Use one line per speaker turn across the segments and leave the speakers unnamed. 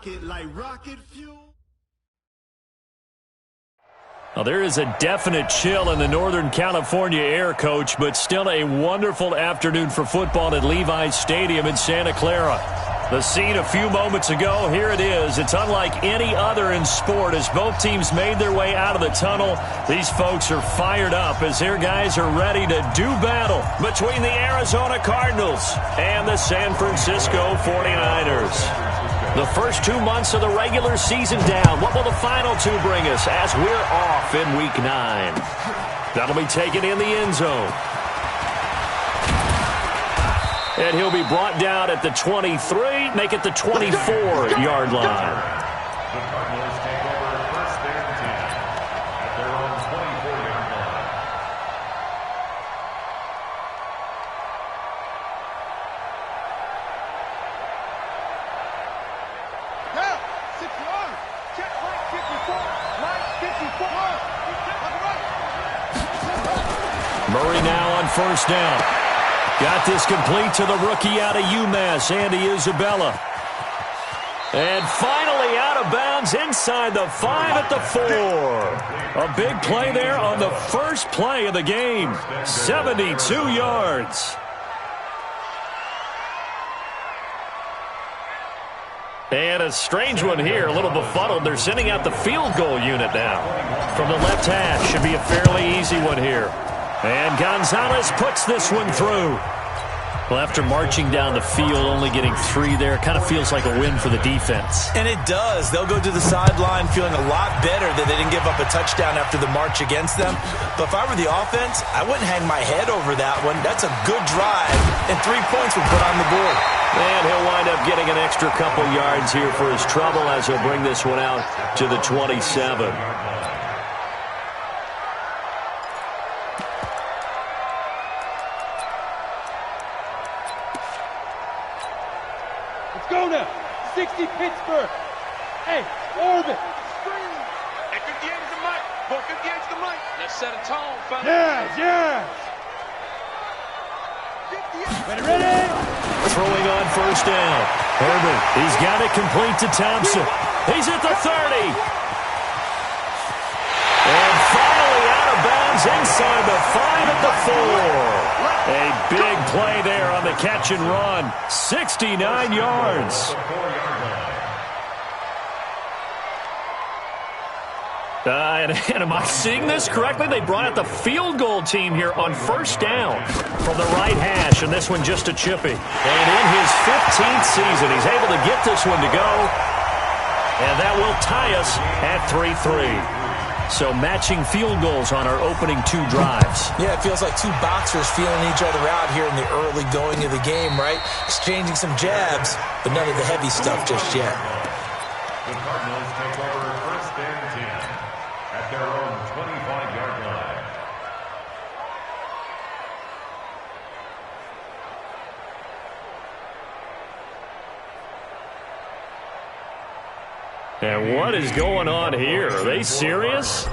rocket like rocket fuel.
Well, there is a definite chill in the Northern California air, Coach, but still a wonderful afternoon for football at Levi's Stadium in Santa Clara. The scene a few moments ago, here it is. It's unlike any other in sport as both teams made their way out of the tunnel. These folks are fired up as their guys are ready to do battle between the Arizona Cardinals and the San Francisco 49ers. The first 2 months of the regular season down. What will the final two bring us as we're off in Week 9? That'll be taken in the end zone. And he'll be brought down at the 23, make it the 24-yard line.
The Cardinals take over first and 10 at their own 24-yard line.
Now, 6 yards. Check right 54. Right 54.
Murray now on first down. Got this complete to the rookie out of UMass, Andy Isabella. And finally out of bounds inside the 5 at the 4. A big play there on the first play of the game. 72 yards. And a strange one here, a little befuddled. They're sending out the field goal unit now. From the left hash, should be a fairly easy one here. And Gonzalez puts this one through. Well, after marching down the field, only getting 3 there, kind of feels like a win for the defense.
And it does. They'll go to the sideline feeling a lot better that they didn't give up a touchdown after the march against them. But if I were the offense, I wouldn't hang my head over that one. That's a good drive, and 3 points were put on the board.
And he'll wind up getting an extra couple yards here for his trouble as he'll bring this one out to the 27.
Go now. 60 Pittsburgh. Hey, orbit.
Hey, 58 is the mic. Boy, 58 is the mic. Let's set a tone, fella.
Yeah. Ready?
Throwing on first down. Herbert, he's got it complete to Thompson. He's at the 30. And finally out of bounds inside the 5 at the 4. A big play there on the catch and run. 69 yards. And am I seeing this correctly? They brought out the field goal team here on first down from the right hash, and this one just a chippy. And in his 15th season, he's able to get this one to go, and that will tie us at 3-3. So matching field goals on our opening 2 drives.
Yeah, it feels like 2 boxers feeling each other out here in the early going of the game, right? Exchanging some jabs, but none of the heavy stuff just yet.
The Cardinals take over first and 10 at their own 25-yard line.
And what is going on here? Are they serious?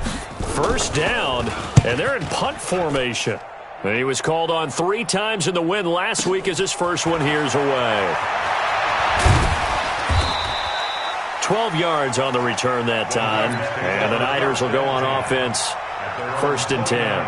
First down, and they're in punt formation. And he was called on 3 times in the win last week as his first one here's away. 12 yards on the return that time. And the Niners will go on offense. First and 10.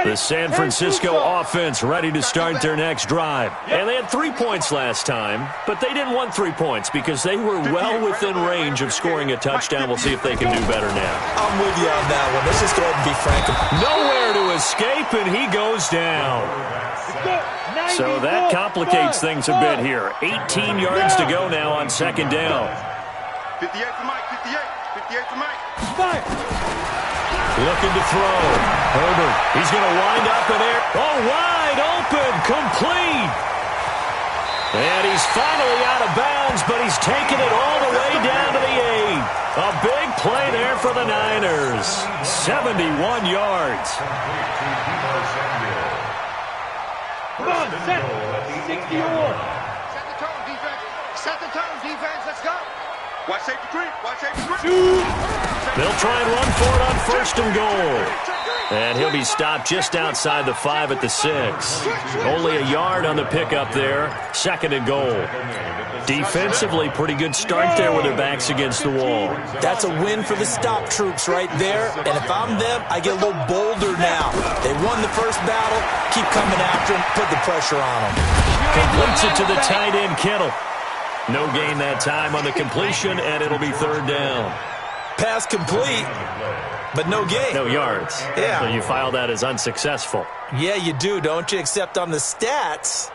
The San Francisco offense ready to start their next drive. And they had 3 points last time, but they didn't want 3 points because they were well within range of scoring a touchdown. We'll see if they can do better now.
I'm with you on that one. Let's just go ahead and be frank.
Nowhere to escape, and he goes down. So that complicates things a bit here. 18 yards to go now on second down.
58 for Mike, 58 for Mike.
Fire.
Looking to throw. Herbert, he's going to wind up in air. Oh, wide open, complete. And he's finally out of bounds, but he's taken it all the way down to the 8. A big play there for the Niners. 71 yards.
Come on, set. 60 or.
Set the tone, defense. Set the tone, defense. Let's go. Watch safety creep. Watch safety creep.
Shoot.
They'll try and run for it on first and goal. And he'll be stopped just outside the 5 at the 6. Only a yard on the pickup there. Second and goal. Defensively, pretty good start there with their backs against the wall.
That's a win for the stop troops right there. And if I'm them, I get a little bolder now. They won the first battle. Keep coming after them. Put the pressure on them.
Completes it to the tight end, Kittle. No gain that time on the completion, and it'll be third down.
Pass complete, but no gain.
No yards.
Yeah.
So you file that as unsuccessful.
Yeah, you do, don't you? Except on the stats,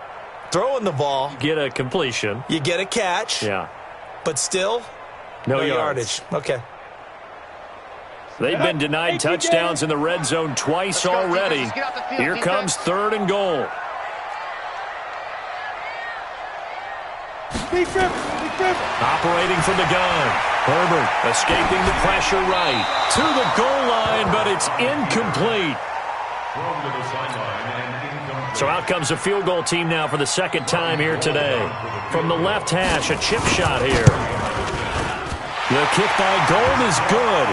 throwing the ball.
Get a completion.
You get a catch.
Yeah.
But still,
no
yardage. Okay.
They've been denied touchdowns in the red zone twice already. Here comes third and goal. Operating from the gun. Herbert escaping the pressure right. To the goal line, but it's incomplete. So out comes a field goal team now for the second time here today. From the left hash, a chip shot here. The kick by Gold is good.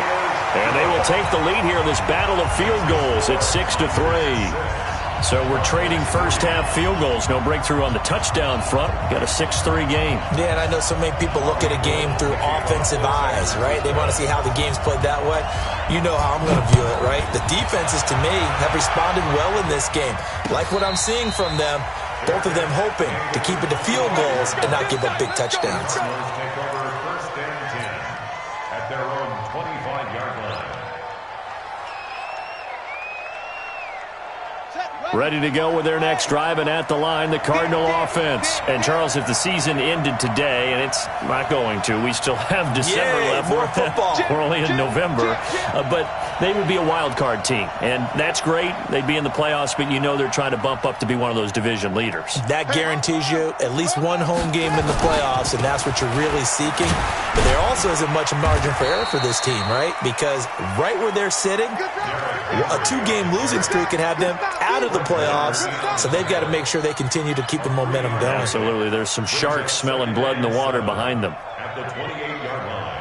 And they will take the lead here in this battle of field goals. It's 6-3. So we're trading first-half field goals. No breakthrough on the touchdown front. Got a 6-3 game.
Yeah, and I know so many people look at a game through offensive eyes, right? They want to see how the game's played that way. You know how I'm going to view it, right? The defenses, to me, have responded well in this game. Like what I'm seeing from them, both of them hoping to keep it to field goals and not give up big touchdowns.
Take over first and 10 at their own 25-yard line.
Ready to go with their next drive, and at the line, the Cardinal offense. And, Charles, if the season ended today, and it's not going to, we still have December left.
More football.
We're only in November. But they would be a wild card team, and that's great. They'd be in the playoffs, but you know they're trying to bump up to be one of those division leaders.
That guarantees you at least one home game in the playoffs, and that's what you're really seeking. But there also isn't much margin for error for this team, right? Because right where they're sitting, a 2-game losing streak can have them out of the playoffs, so they've got to make sure they continue to keep the momentum going.
Absolutely. There's some sharks smelling blood in the water behind them.
At the 28-yard line.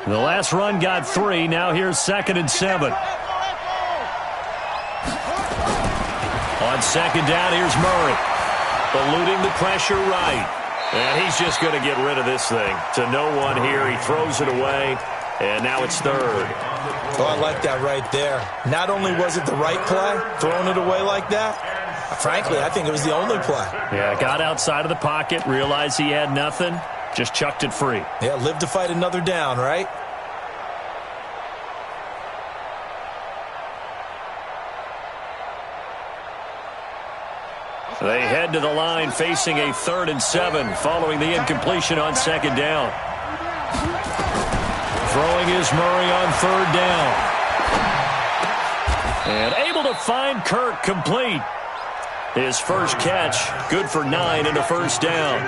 The last run got 3. Now here's 2nd and 7. On second down, here's Murray. Eluding the pressure right. And he's just going to get rid of this thing. To no one here. He throws it away. And now it's third.
Oh, I like that right there. Not only was it the right play, throwing it away like that, frankly, I think it was the only play.
Yeah, got outside of the pocket, realized he had nothing, just chucked it free.
Yeah, live to fight another down, right?
They head to the line facing a 3rd and 7 following the incompletion on second down. Throwing is Murray on 3rd down. And able to find Kirk complete. His first catch, good for 9 and a first down.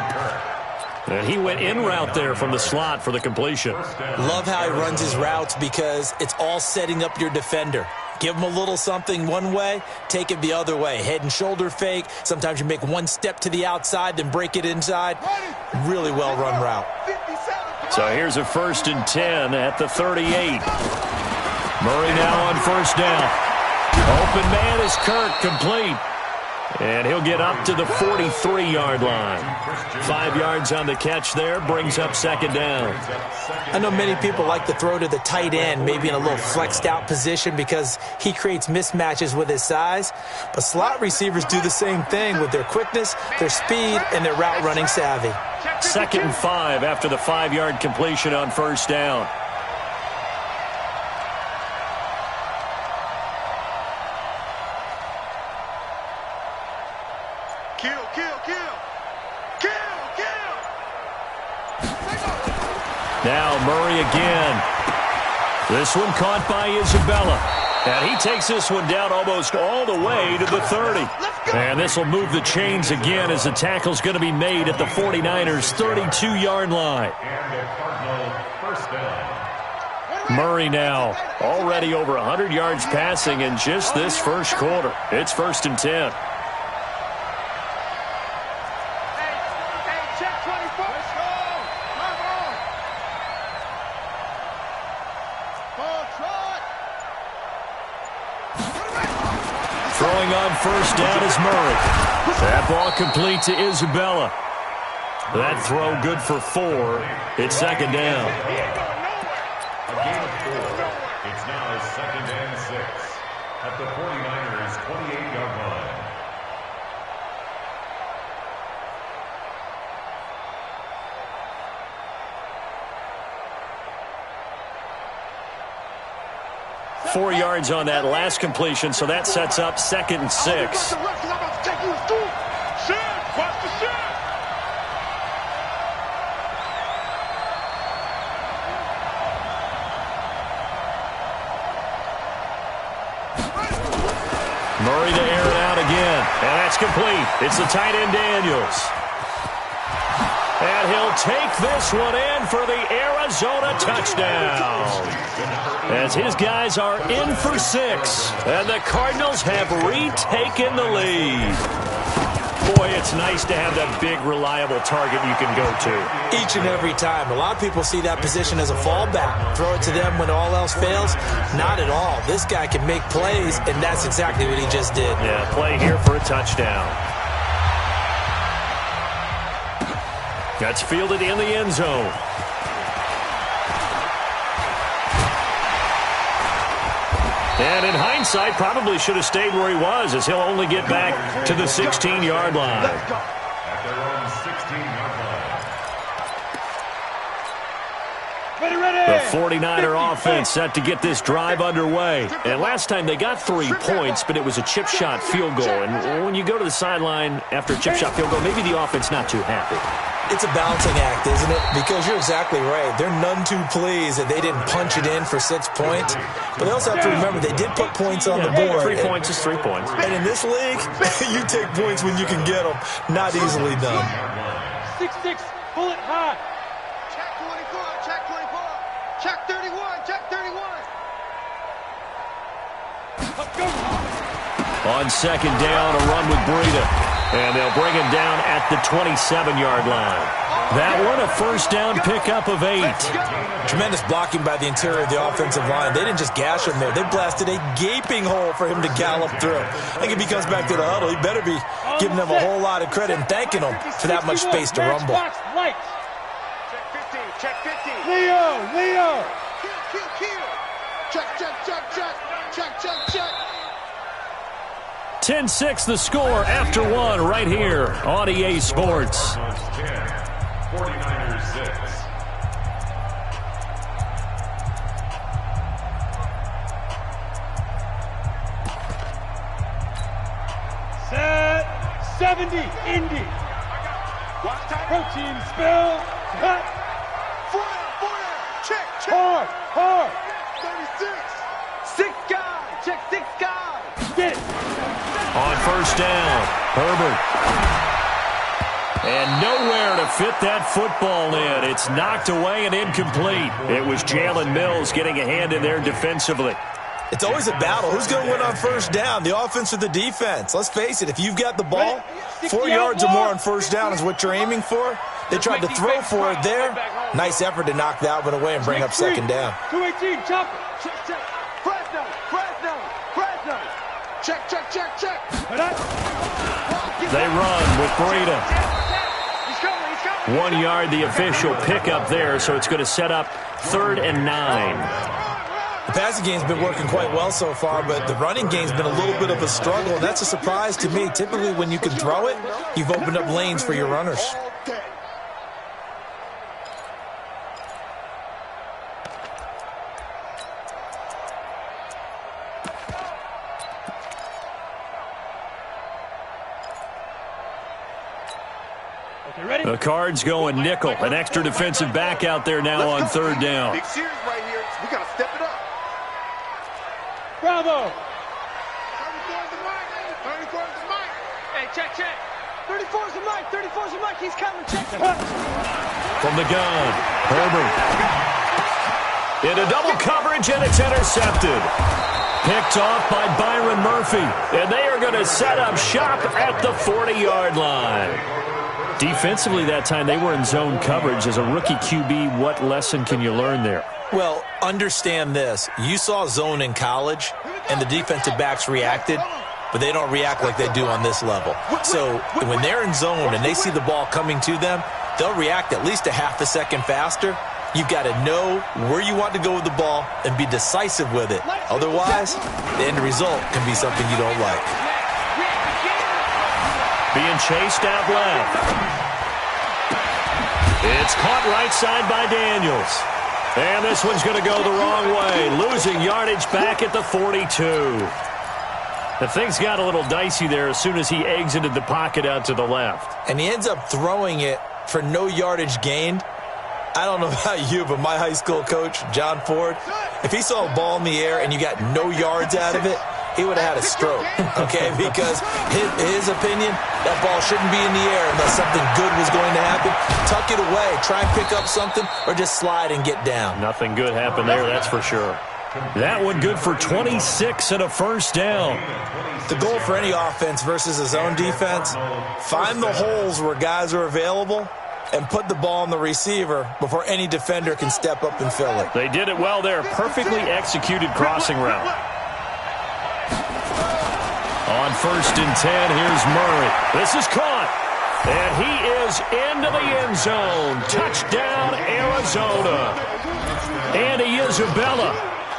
And he went in route there from the slot for the completion.
Love how he runs his routes because it's all setting up your defender. Give him a little something one way, take it the other way. Head and shoulder fake. Sometimes you make one step to the outside, then break it inside. Really well-run route.
So here's a 1st and 10 at the 38. Murray now on first down. Open man is Kirk, complete. And he'll get up to the 43-yard line. 5 yards on the catch there, brings up second down.
I know many people like to throw to the tight end, maybe in a little flexed out position because he creates mismatches with his size. But slot receivers do the same thing with their quickness, their speed, and their route running savvy.
2nd and 5 after the 5-yard completion on first down. Now Murray again. This one caught by Isabella. And he takes this one down almost all the way to the 30. And this will move the chains again as the tackle's going to be made at the 49ers' 32-yard line. Murray now already over 100 yards passing in just this first quarter. It's 1st and 10. on first down is Murray. That ball complete to Isabella. That throw good for 4. It's second down.
A gain of 4. It's now second and 6 at the 49ers' 28-yard line.
Four yards on that last completion, so that sets up second and 6. Murray to air it out again, and that's complete. It's the tight end Daniels. And he'll take this one in for the Arizona touchdown. As his guys are in for 6, and the Cardinals have retaken the lead. Boy, it's nice to have that big, reliable target you can go to.
Each and every time. A lot of people see that position as a fallback. Throw it to them when all else fails. Not at all. This guy can make plays, and that's exactly what he just did.
Yeah, play here for a touchdown. That's fielded in the end zone. And in hindsight, probably should have stayed where he was, as he'll only get back to the 16-yard line.
At their own 16-yard line.
The 49er offense set to get this drive underway. And last time they got 3 points, but it was a chip shot field goal. And when you go to the sideline after a chip shot field goal, maybe the offense not too happy.
It's a balancing act, isn't it? Because you're exactly right. They're none too pleased that they didn't punch it in for 6 points. But they also have to remember they did put points on the board.
3 points is 3 points.
And in this league, you take points when you can get them. Not easily done.
6-6, pull it high. Check 24, check 24. Check 31, check 31. Let's go.
On second down, a run with Breida. And they'll bring him down at the 27-yard line. That one, a first down pickup of 8.
Tremendous blocking by the interior of the offensive line. They didn't just gash him there. They blasted a gaping hole for him to gallop through. I think if he comes back to the huddle, he better be giving them a whole lot of credit and thanking them for that much space to rumble.
Check 15, check 15. Leo. Check.
10-6 the score after 1 right here on EA Sports.
49ers 6.
Set 70, Indy. Protein spill. Cut. 40, check. Hard. 36. 6 guys, check 6 guys. Get it.
On first down, Herbert. And nowhere to fit that football in. It's knocked away and incomplete. It was Jalen Mills getting a hand in there defensively.
It's always a battle. Who's going to win on first down, the offense or the defense? Let's face it, if you've got the ball, 4 yards or more on first down is what you're aiming for. They tried to throw for it there. Nice effort to knock that one away and bring up second down.
218, chopper. Check. Fresno. Check.
They run with Breida.
He's coming.
1 yard, the official pickup there, so it's going to set up 3rd and 9.
The passing game's been working quite well so far, but the running game's been a little bit of a struggle, and that's a surprise to me. Typically, when you can throw it, you've opened up lanes for your runners.
The Cards going nickel. An extra defensive back out there now on 3rd down.
Big series right here. We got to step it up.
Bravo.
34's the mic.
Hey, check. 34's the mic. He's coming. Check.
From the gun, Herbert. Into double coverage, and it's intercepted. Picked off by Byron Murphy. And they are going to set up shop at the 40-yard line. Defensively that time, they were in zone coverage. As a rookie QB, what lesson can you learn there?
Well, understand this. You saw zone in college, and the defensive backs reacted. but they don't react like they do on this level. So when they're in zone and they see the ball coming to them, they'll react at least a half a second faster. You've got to know where you want to go with the ball and be decisive with it. Otherwise, the end result can be something you don't like.
Being chased out left. It's caught right side by Daniels. And this one's going to go the wrong way. Losing yardage back at the 42. The things got a little dicey there as soon as he exited the pocket out to the left.
And he ends up throwing it for no yardage gained. I don't know about you, but my high school coach, John Ford, if he saw a ball in the air and you got no yards out of it, he would have had a stroke, okay? Because his opinion, that ball shouldn't be in the air unless something good was going to happen. Tuck it away, try and pick up something, or just slide and get down.
Nothing good happened there, that's for sure. That one good for 26 and a first down.
The goal for any offense versus a zone defense, find the holes where guys are available and put the ball on the receiver before any defender can step up and fill it.
They did it well there. Perfectly executed crossing route. On 1st and 10, here's Murray. This is caught. And he is into the end zone. Touchdown, Arizona. Andy Isabella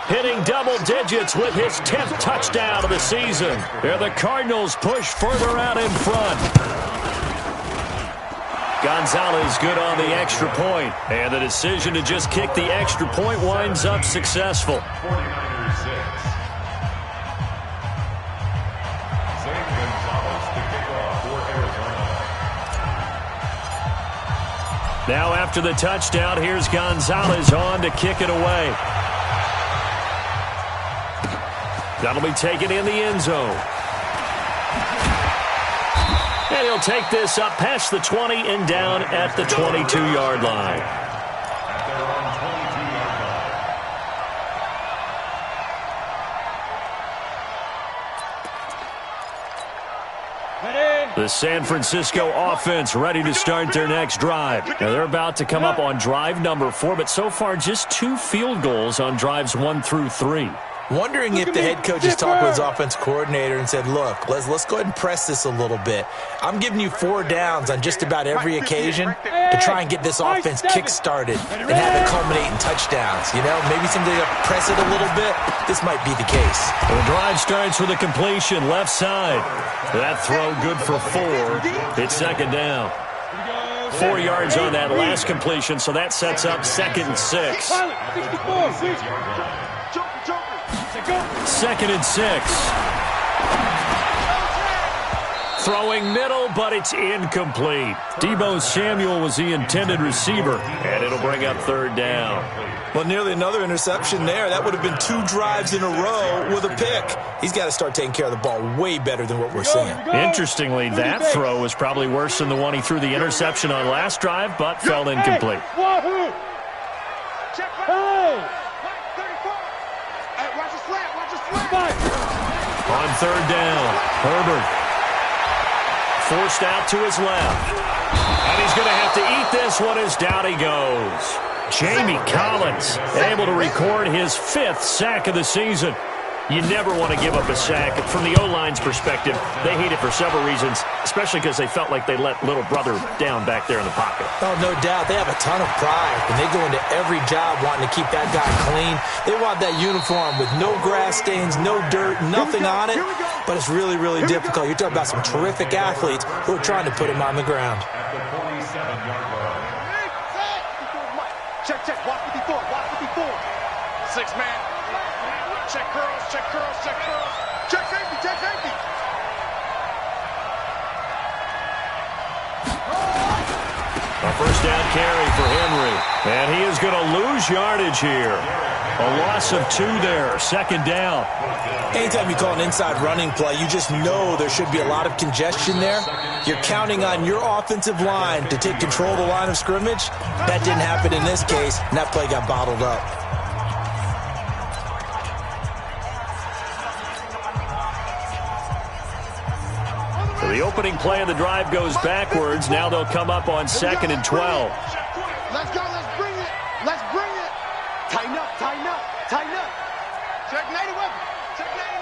hitting double digits with his 10th touchdown of the season. There the Cardinals push further out in front. Gonzalez good on the extra point. And the decision to just kick the extra point winds up successful.
49ers 6. Zane Gonzalez to kick off for Arizona.
Now after the touchdown, here's Gonzalez on to kick it away. That'll be taken in the end zone. And he'll take this up past the 20 and down at the 22-yard line.
At their own 22-yard line.
The San Francisco offense ready to start their next drive. Now they're about to come up on drive number 4, but so far just 2 field goals on drives 1 through 3.
Wondering if the head coach has talked with his offense coordinator and said, look, let's go ahead and press this a little bit. I'm giving you 4 downs on just about every occasion to try and get this offense kick-started and have it culminate in touchdowns. You know, maybe somebody to press it a little bit. This might be the case.
The drive starts with a completion left side. That throw good for 4. It's 2nd down. 4 yards on that last completion, so that sets up 2nd and 6. 2nd and 6. Throwing middle, but it's incomplete. Deebo Samuel was the intended receiver, and it'll bring up 3rd down.
Well, nearly another interception there. That would have been 2 drives in a row with a pick. He's got to start taking care of the ball way better than what we're seeing.
Interestingly, that throw was probably worse than the one he threw the interception on last drive, but fell incomplete. On 3rd down, Herbert forced out to his left. And he's going to have to eat this one as down he goes. Jamie Collins able to record his 5th sack of the season. You never want to give up a sack. From the O-line's perspective, they hate it for several reasons, especially because they felt like they let little brother down back there in the pocket.
Oh, no doubt. They have a ton of pride, and they go into every job wanting to keep that guy clean. They want that uniform with no grass stains, no dirt, nothing on it, but it's really, really difficult. You're talking about some terrific athletes who are trying to put him on the ground.
At the 47-yard line.
Check, watch 54, watch 54.
6-man. Check curls, check curls, check curls.
Check safety, check safety.
A 1st down carry for Henry. And he is going to lose yardage here. A loss of 2 there, 2nd down.
Anytime you call an inside running play, you just know there should be a lot of congestion there. You're counting on your offensive line to take control of the line of scrimmage. That didn't happen in this case, and that play got bottled up.
So the opening play of the drive goes backwards. Now they'll come up on 2nd and 12.
Let's go, let's bring it. Let's bring it. Tighten up, tighten up, tighten up. Check 91. Check 99.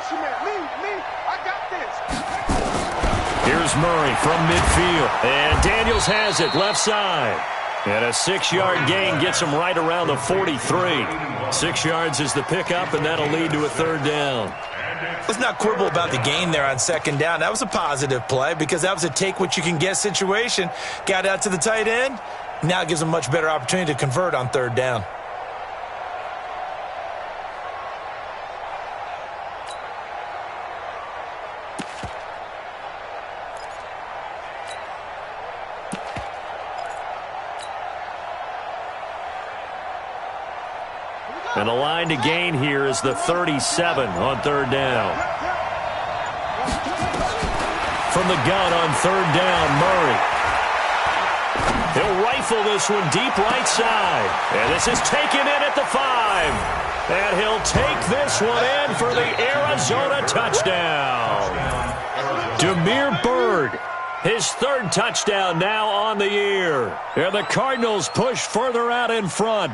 Special man, me, I got this.
Here's Murray from midfield. And Daniels has it left side. And a 6-yard gain gets him right around the 43. 6 yards is the pickup, and that'll lead to a third down.
Let's not quibble about the gain there on second down. That was a positive play because that was a take-what-you-can-get situation. Got out to the tight end. Now it gives him a much better opportunity to convert on third down.
And the line to gain here is the 37 on third down. From the gun on third down, Murray. He'll rifle this one deep right side. And this is taken in at the 5. And he'll take this one in for the Arizona touchdown. Damiere Byrd, his third touchdown now on the year. And the Cardinals push further out in front.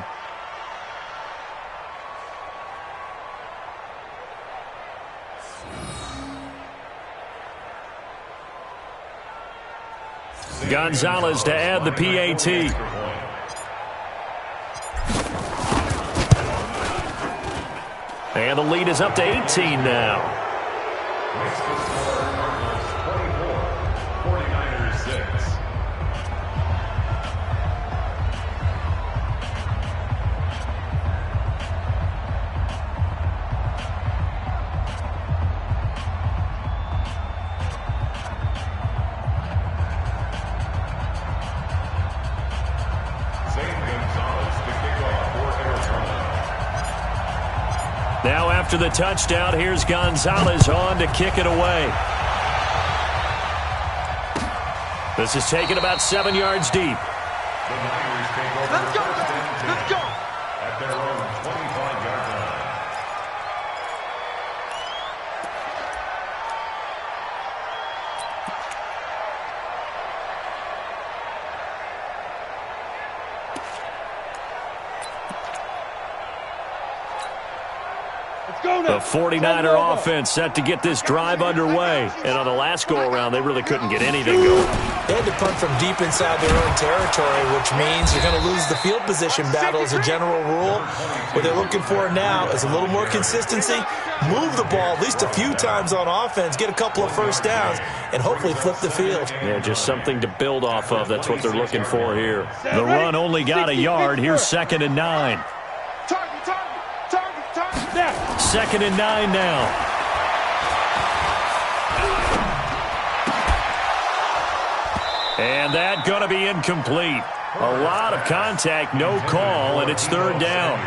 Gonzalez to add the PAT. And the lead is up to 18 now.
49ers 6.
Now after the touchdown, here's Gonzalez on to kick it away. This is taken about 7 yards deep.
The Niners take over.
Let's go,
first and 10
let's go.
at their own 25-yard line.
The 49er offense set to get this drive underway. And on the last go-around, they really couldn't get anything going.
They had to punt from deep inside their own territory, which means you're going to lose the field position battle as a general rule. What they're looking for now is a little more consistency, move the ball at least a few times on offense, get a couple of first downs, and hopefully flip the field.
Yeah, just something to build off of. That's what they're looking for here. The run only got a yard. Here's 2nd and 9.
Now.
2nd and 9 now. And that going to be incomplete. A lot of contact, no call, and it's third down.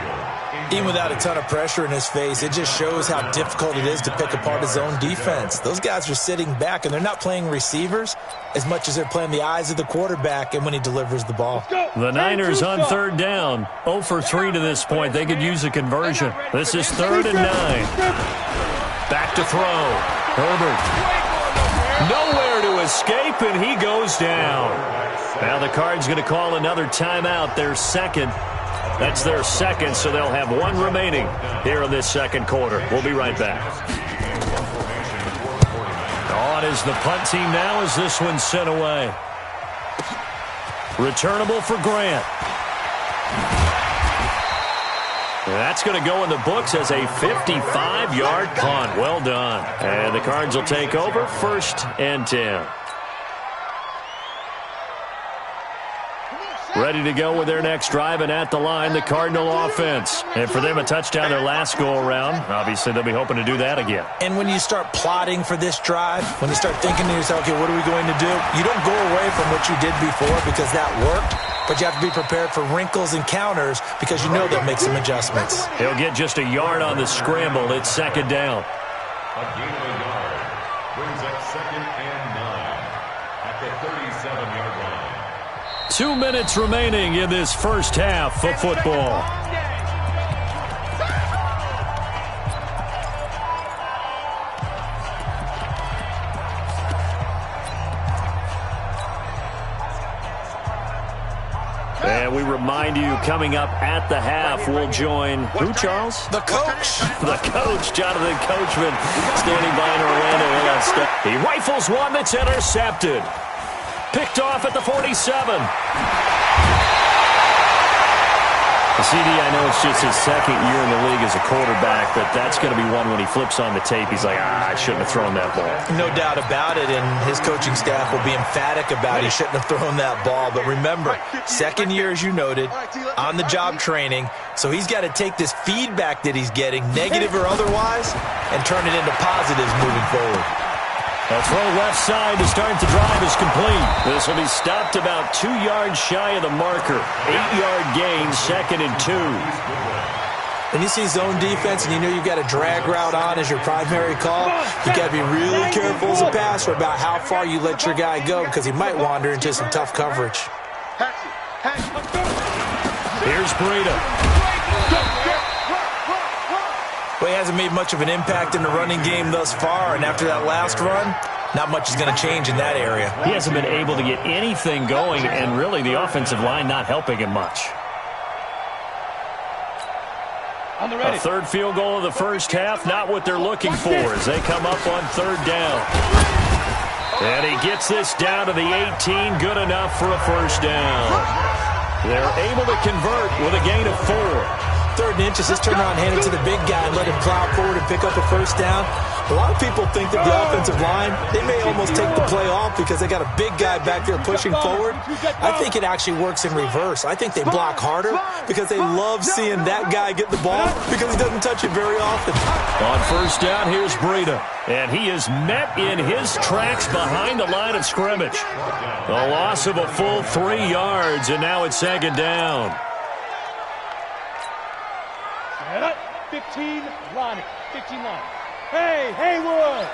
Even without a ton of pressure in his face, it just shows how difficult it is to pick apart his own defense. Those guys are sitting back, and they're not playing receivers as much as they're playing the eyes of the quarterback and when he delivers the ball.
The Niners on third down. 0 for 3 to this point. They could use a conversion. This is 3rd and 9. Back to throw. Herbert. Nowhere to escape, and he goes down. Now the Cards going to call another timeout, their second. That's their second, so they'll have one remaining here in this second quarter. We'll be right back. On is the punt team now as this one's sent away. Returnable for Grant. That's going to go in the books as a 55-yard punt. Well done. And the Cards will take over 1st and 10. Ready to go with their next drive, and at the line, the Cardinal offense. And for them, a touchdown their last go-around. Obviously, they'll be hoping to do that again.
And when you start plotting for this drive, when you start thinking to yourself, okay, what are we going to do? You don't go away from what you did before because that worked, but you have to be prepared for wrinkles and counters because you know they'll make some adjustments.
He'll get just a yard on the scramble. It's 2nd down.
A gain of a yard brings up 2nd and 9 at the 37-yard line.
2 minutes remaining in this first half of football. And we remind you, coming up at the half, we'll join who, Charles?
The coach.
The coach, Jonathan Coachman, standing by in Orlando. He'll have stuff. He rifles one that's intercepted. Picked off at the 47. CD, I know it's just his second year in the league as a quarterback, but that's going to be one when he flips on the tape. He's like, I shouldn't have thrown that ball.
No doubt about it, and his coaching staff will be emphatic about he shouldn't have thrown that ball. But remember, second year, as you noted, on-the-job training, so he's got to take this feedback that he's getting, negative or otherwise, and turn it into positives moving forward.
A throw left side to start the drive is complete. This will be stopped about 2 yards shy of the marker. 8-yard gain, 2nd and 2.
When you see zone defense and you know you've got a drag route on as your primary call, you got to be really careful as a passer about how far you let your guy go because he might wander into some tough coverage.
Here's Breida.
Well, he hasn't made much of an impact in the running game thus far, and after that last run, not much is going to change in that area.
He hasn't been able to get anything going, and really the offensive line not helping him much. A third field goal of the first half, not what they're looking for as they come up on 3rd down. And he gets this down to the 18, good enough for a first down. They're able to convert with a gain of 4.
3rd and inches, just turn around, hand it to the big guy and let him plow forward and pick up a first down. A lot of people think that the offensive line, they may almost take the play off because they got a big guy back there pushing forward. I think it actually works in reverse. I think they block harder because they love seeing that guy get the ball because he doesn't touch it very often.
On first down, here's Breida. And he is met in his tracks behind the line of scrimmage. A loss of a full 3 yards, and now it's 2nd down.
15 line. 15 line. Hey, Haywood!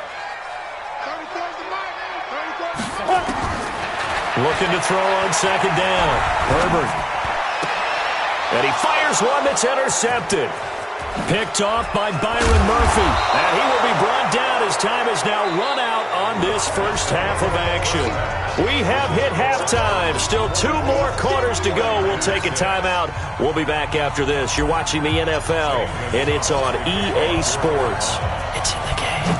Looking to throw on 2nd down. Herbert. And he fires one that's intercepted. Picked off by Byron Murphy. And he will be brought down as time has now run out on this first half of action. We have hit halftime. Still 2 more quarters to go. We'll take a timeout. We'll be back after this. You're watching the NFL, and it's on EA Sports. It's in the game.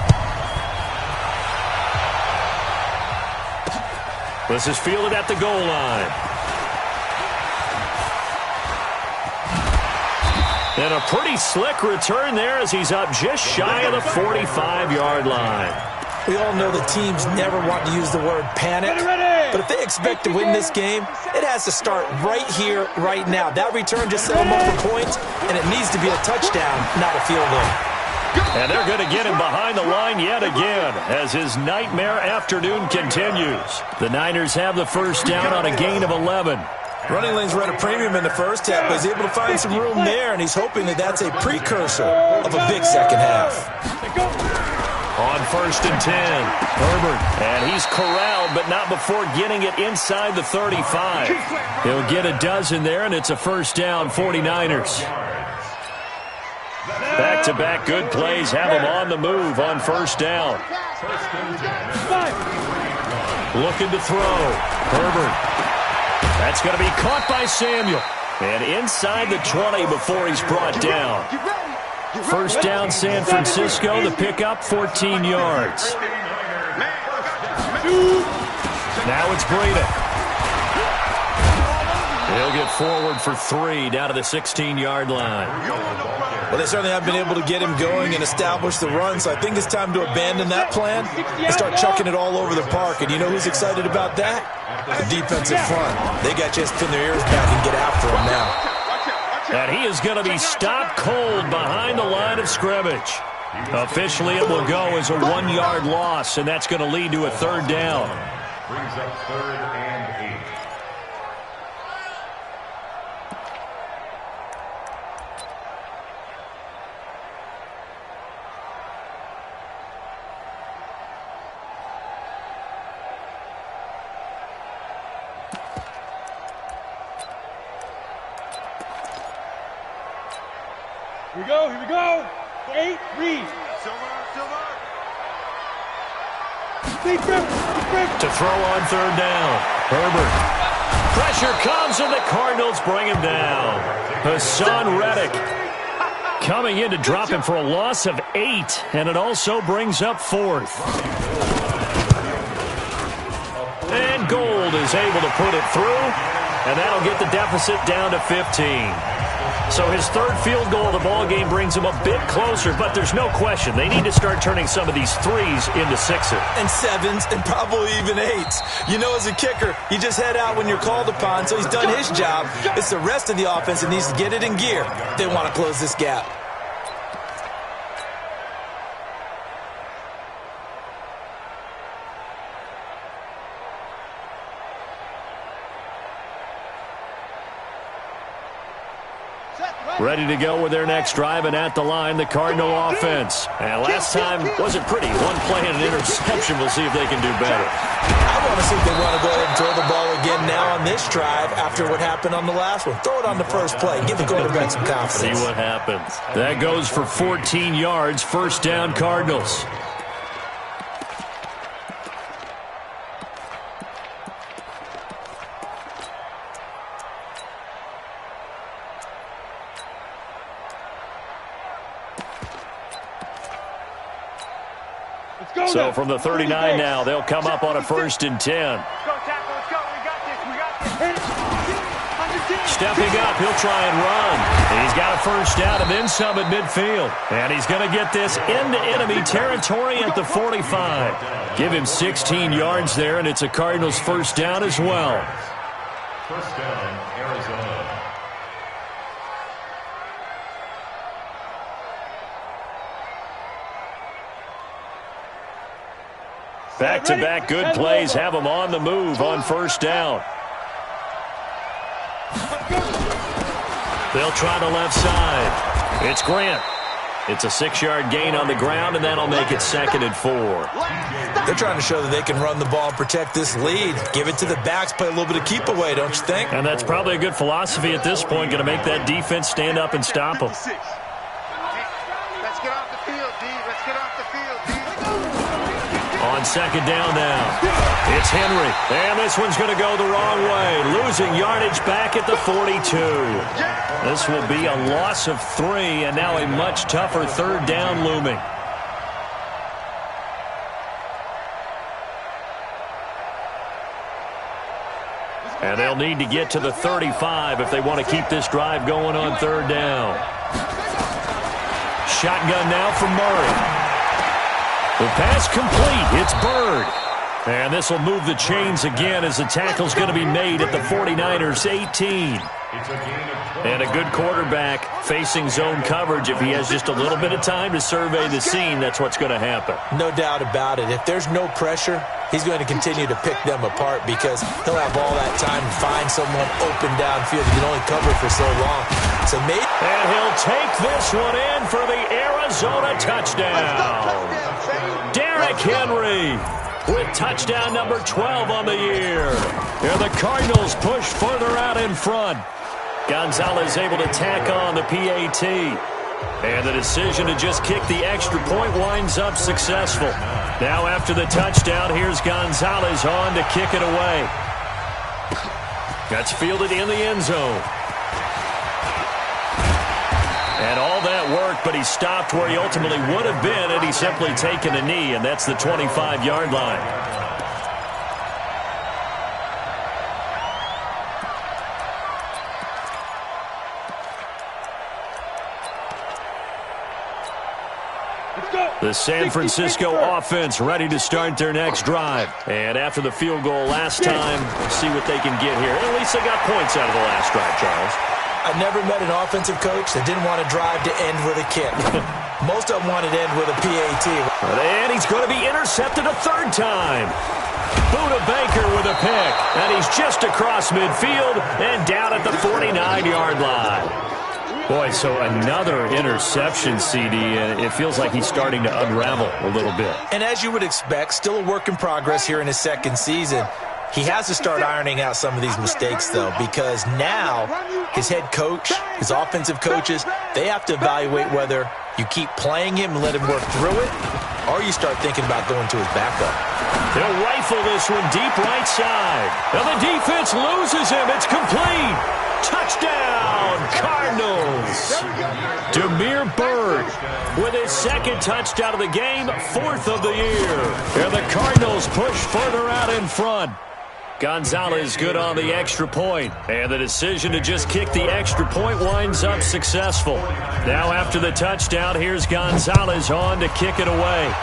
This is fielded at the goal line. And a pretty slick return there as he's up just shy of the 45-yard line.
We all know the teams never want to use the word panic, but if they expect to win this game, it has to start right here, right now. That return just set them up for points, and it needs to be a touchdown, not a field goal.
And they're going to get him behind the line yet again as his nightmare afternoon continues. The Niners have the first down on a gain of 11.
Running lanes were at a premium in the first half, but he's able to find some room there, and he's hoping that that's a precursor of a big second half.
On 1st and 10, Herbert, and he's corralled, but not before getting it inside the 35. He'll get a dozen there, and it's a first down, 49ers. Back-to-back good plays have him on the move on first down. Looking to throw. Herbert. That's going to be caught by Samuel. And inside the 20 before he's brought down. First down, San Francisco. The pickup, 14 yards. Now it's Breida. He'll get forward for 3 down to the 16-yard line.
Well, they certainly have been able to get him going and establish the run, so I think it's time to abandon that plan and start chucking it all over the park. And you know who's excited about that? The defensive front. They got to just pin their ears back and get after him now.
And he is going to be stopped cold behind the line of scrimmage. Officially, it will go as a 1-yard loss, and that's going to lead to a 3rd down.
Brings up 3rd and 8.
Here we go. 8, read.
To throw on 3rd down. Herbert Pressure comes, and the Cardinals bring him down. Hassan Reddick coming in to drop him for a loss of 8, and it also brings up 4th. And Gold is able to put it through, and that'll get the deficit down to 15. So his 3rd field goal of the ball game brings him a bit closer, but there's no question they need to start turning some of these 3s into 6s.
And 7s, and probably even 8s. You know, as a kicker, you just head out when you're called upon, so he's done his job. It's the rest of the offense that needs to get it in gear. They want to close this gap.
Ready to go with their next drive, and at the line, the Cardinal offense. And last time wasn't pretty. 1 play and an interception. We'll see if they can do better.
I want to see if they want to go ahead and throw the ball again now on this drive after what happened on the last one. Throw it on the first play. Give the quarterback some confidence.
See what happens. That goes for 14 yards. 1st down, Cardinals. So from the 39 now, they'll come up on a 1st and 10. Stepping up, he'll try and run. He's got a 1st down and then some at midfield. And he's going to get this into enemy territory at the 45. Give him 16 yards there, and it's a Cardinals 1st down as well.
1st down, Arizona.
Back-to-back good plays have them on the move on 1st down. They'll try the left side. It's Grant. It's a 6-yard gain on the ground, and that'll make it 2nd and 4.
They're trying to show that they can run the ball and protect this lead. Give it to the backs, play a little bit of keep away, don't you think?
And that's probably a good philosophy at this point, going to make that defense stand up and stop them.
Let's get off the field, D. Let's get off the field, D.
On 2nd down now, it's Henry. And this one's going to go the wrong way. Losing yardage back at the 42. This will be a loss of 3, and now a much tougher 3rd down looming. And they'll need to get to the 35 if they want to keep this drive going on 3rd down. Shotgun now from Murray. The pass complete. It's Bird. And this will move the chains again as the tackle's going to be made at the 49ers 18. And a good quarterback facing zone coverage. If he has just a little bit of time to survey the scene, that's what's going to happen.
No doubt about it. If there's no pressure, he's going to continue to pick them apart because he'll have all that time to find someone open downfield. He can only cover for so long. So maybe.
And he'll take this one in for the Arizona touchdown. Derrick Henry with touchdown number 12 on the year. And the Cardinals push further out in front. Gonzalez able to tack on the PAT. And the decision to just kick the extra point winds up successful. Now after the touchdown, here's Gonzalez on to kick it away. That's fielded in the end zone. And all that work, but he stopped where he ultimately would have been had he simply taken a knee, and that's the 25-yard line. The San Francisco offense ready to start their next drive. And after the field goal last time, see what they can get here. At least they got points out of the last drive, Charles.
I never met an offensive coach that didn't want to drive to end with a kick. Most of them wanted to end with a PAT.
And he's going to be intercepted a 3rd time. Buda Baker with a pick. And he's just across midfield and down at the 49-yard line. Boy, so another interception, CD, and it feels like he's starting to unravel a little bit.
And as you would expect, still a work in progress here in his 2nd season. He has to start ironing out some of these mistakes, though, because now his head coach, his offensive coaches, they have to evaluate whether you keep playing him and let him work through it, or you start thinking about going to his backup.
They'll rifle this one deep right side. Now the defense loses him. It's complete. Touchdown, Cardinals. Demir Bird with his second touchdown of the game, 4th of the year. And the Cardinals push further out in front. Gonzalez good on the extra point, and the decision to just kick the extra point winds up successful. Now after the touchdown, here's Gonzalez on to kick it away.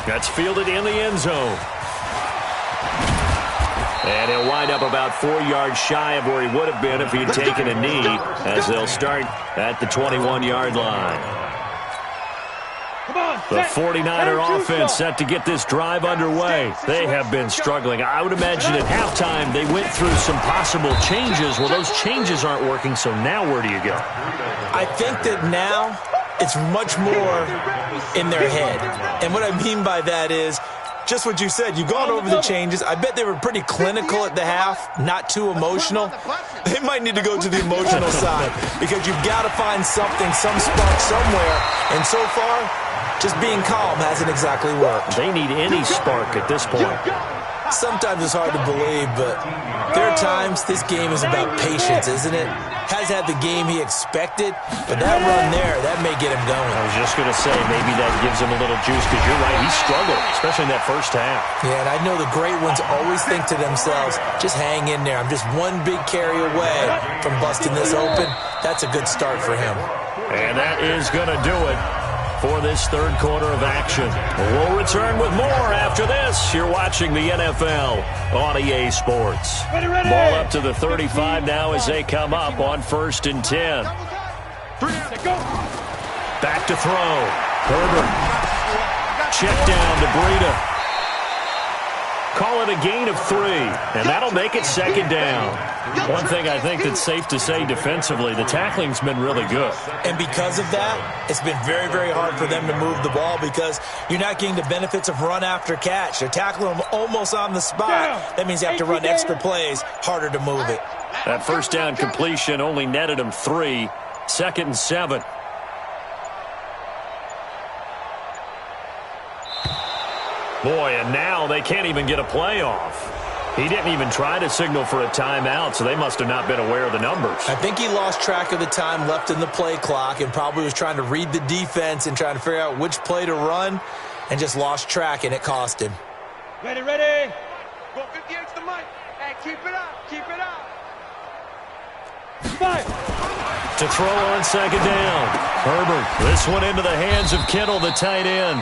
That's fielded in the end zone. And he'll wind up about 4 yards shy of where he would have been if he had taken a knee, as they'll start at the 21-yard line. The 49er offense set to get this drive underway. They have been struggling. I would imagine at halftime they went through some possible changes. Well, those changes aren't working, so now where do you go?
I think that now it's much more in their head. And what I mean by that is just what you said. You've gone over the changes. I bet they were pretty clinical at the half, not too emotional. They might need to go to the emotional side because you've got to find something, some spark somewhere. And so far, just being calm hasn't exactly worked.
They need any spark at this point.
Sometimes it's hard to believe, but there are times this game is about patience, isn't it? Has had the game he expected, but that run there, that may get him going.
I was just going to say, maybe that gives him a little juice, because you're right, he struggled, especially in that first half.
Yeah, and I know the great ones always think to themselves, just hang in there. I'm just one big carry away from busting this open. That's a good start for him.
And that is going to do it for this third quarter of action. We'll return with more after this. You're watching the NFL on EA Sports. Ball up to the 35 now as they come up on 1st and 10. Back to throw. Herbert. Check down to Breida. Call it a gain of 3, and that'll make it 2nd down. One thing I think that's safe to say defensively, the tackling's been really good.
And because of that, it's been very, very hard for them to move the ball because you're not getting the benefits of run after catch. They're tackling them almost on the spot. That means you have to run extra plays, harder to move it.
That first down completion only netted him 3, 2nd and 7. Boy, and now they can't even get a play off. He didn't even try to signal for a timeout, so they must have not been aware of the numbers.
I think he lost track of the time left in the play clock and probably was trying to read the defense and trying to figure out which play to run and just lost track, and it cost him.
Ready, ready. Go 58 to the mic. Hey, keep it up, keep it up. Fire.
To throw on 2nd down. Herbert, this one into the hands of Kittle, the tight end.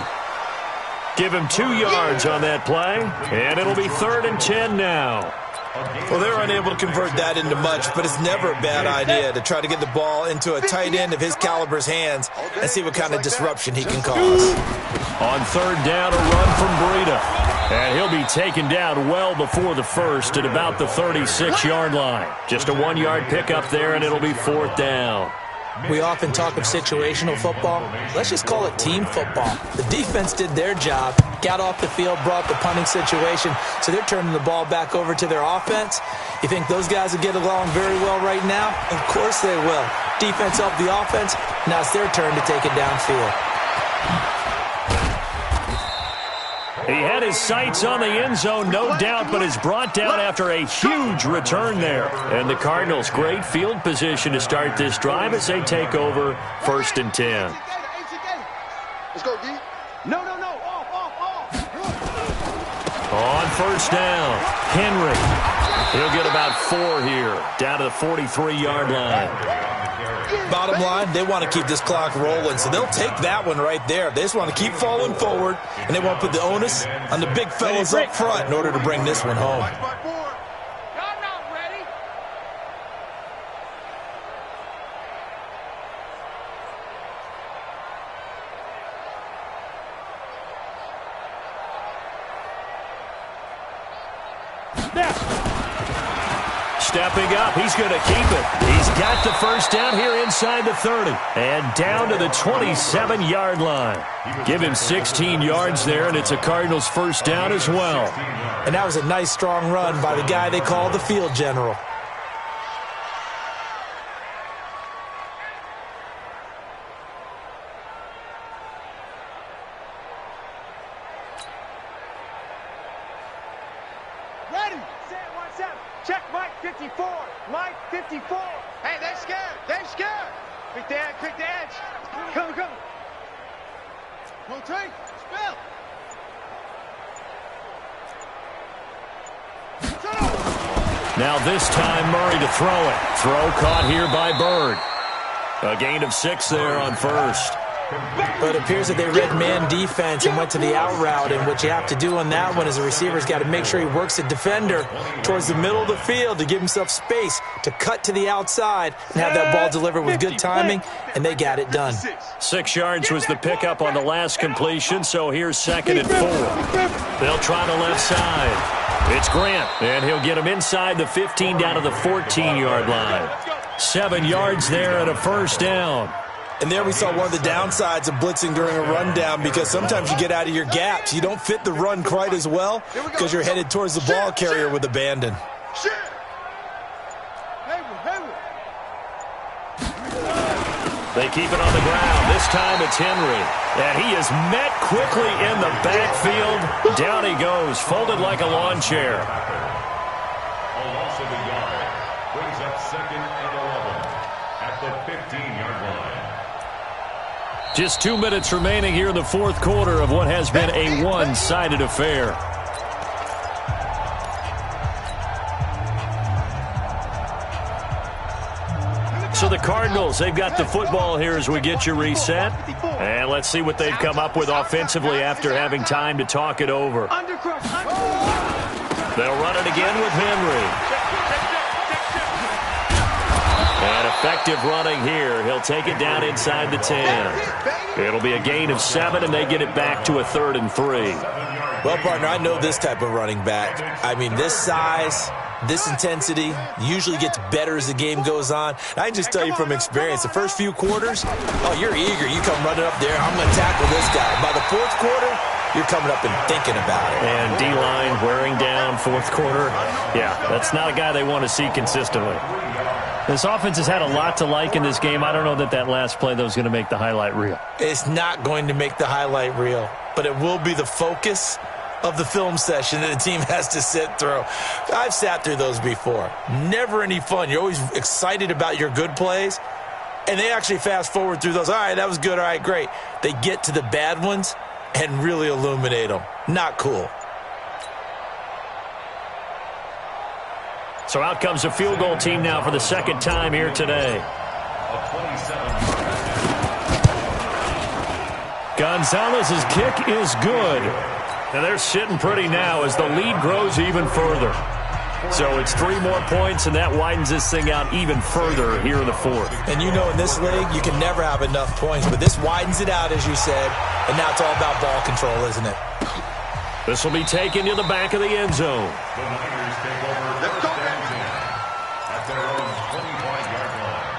Give him 2 yards on that play, and it'll be 3rd and 10 now.
Well, they're unable to convert that into much, but it's never a bad idea to try to get the ball into a tight end of his caliber's hands and see what kind of disruption he can cause.
On 3rd down, a run from Breida. And he'll be taken down well before the first at about the 36-yard line. Just a 1-yard pickup there, and it'll be 4th down.
We often talk of situational football. Let's just call it team football. The defense did their job, got off the field, brought the punting situation, so they're turning the ball back over to their offense. You think those guys will get along very well right now? Of course they will. Defense helped the offense. Now it's their turn to take it downfield.
He had his sights on the end zone, no doubt, but is brought down after a huge return there. And the Cardinals, great field position to start this drive as they take over 1st and 10.
Let's go, D. No, no, no. Off.
On 1st down, Henry. He'll get about 4 here, down to the 43-yard line.
Bottom line, they want to keep this clock rolling, so they'll take that one right there. They just want to keep falling forward, and they want to put the onus on the big fellas up front in order to bring this one home.
Y'all not ready?
Stepping up, he's going to keep it. He's got the first down here inside the 30. And down to the 27-yard line. Give him 16 yards there, and it's a Cardinals first down as well.
And that was a nice, strong run by the guy they call the field general.
54. Mike, 54. Hey, they're scared. They're scared. Quick the edge. Quick the edge. Come. Rotate. Spell.
Now this time Murray to throw it. Throw caught here by Bird. A gain of 6 there on first.
But it appears that they read man defense and went to the out route, and what you have to do on that one is the receiver's got to make sure he works the defender towards the middle of the field to give himself space to cut to the outside and have that ball delivered with good timing, and they got it done.
6 yards was the pickup on the last completion, so here's 2nd and 4. They'll try the left side. It's Grant, and he'll get him inside the 15 down to the 14-yard line. 7 yards there and a first down.
And there we saw one of the downsides of blitzing during a rundown, because sometimes you get out of your gaps. You don't fit the run quite as well because you're headed towards the ball carrier with abandon.
They keep it on the ground. This time it's Henry. And he is met quickly in the backfield. Down he goes, folded like a lawn chair.
A loss of a yard brings up 2nd and 11 at the 15-yard line.
Just 2 minutes remaining here in the fourth quarter of what has been a one-sided affair. So the Cardinals, they've got the football here as we get you reset. And let's see what they've come up with offensively after having time to talk it over. They'll run it again with Henry. And effective running here. He'll take it down inside the 10. It'll be a gain of 7, and they get it back to a 3rd and 3.
Well, partner, I know this type of running back. I mean, this size, this intensity usually gets better as the game goes on. I can just tell you from experience, the first few quarters, oh, you're eager. You come running up there, I'm going to tackle this guy. By the fourth quarter, you're coming up and thinking about it.
And D-line wearing down fourth quarter. Yeah, that's not a guy they want to see consistently. This offense has had a lot to like in this game. I don't know that that last play, though, is going to make the highlight reel.
It's not going to make the highlight reel, but it will be the focus of the film session that the team has to sit through. I've sat through those before. Never any fun. You're always excited about your good plays, and they actually fast forward through those. All right, that was good. All right, great. They get to the bad ones and really illuminate them. Not cool.
So out comes a field goal team now for the 2nd time here today. Gonzalez's kick is good. And they're sitting pretty now as the lead grows even further. So it's 3 more points, and that widens this thing out even further here in the 4th.
And you know in this league, you can never have enough points, but this widens it out, as you said, and now it's all about ball control, isn't it?
This will be taken to the back of the end zone.
The Niners take over first and 10 at their own 25-yard line.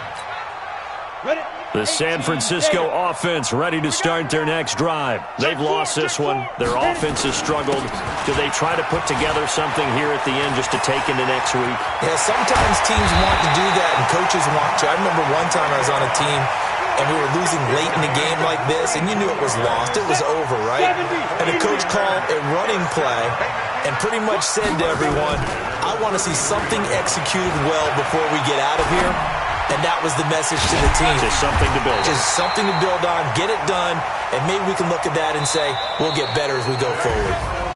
Ready?
The San Francisco offense ready to start their next drive. They've lost this one. Their offense has struggled. Do they try to put together something here at the end just to take into next week?
Yeah, sometimes teams want to do that and coaches want to. I remember one time I was on a team and we were losing late in the game like this, and you knew it was lost. It was over, right? And the coach called a running play and pretty much said to everyone, I want to see something executed well before we get out of here. And that was the message to the team.
Just something to build on.
Just something to build on, get it done, and maybe we can look at that and say, we'll get better as we go forward.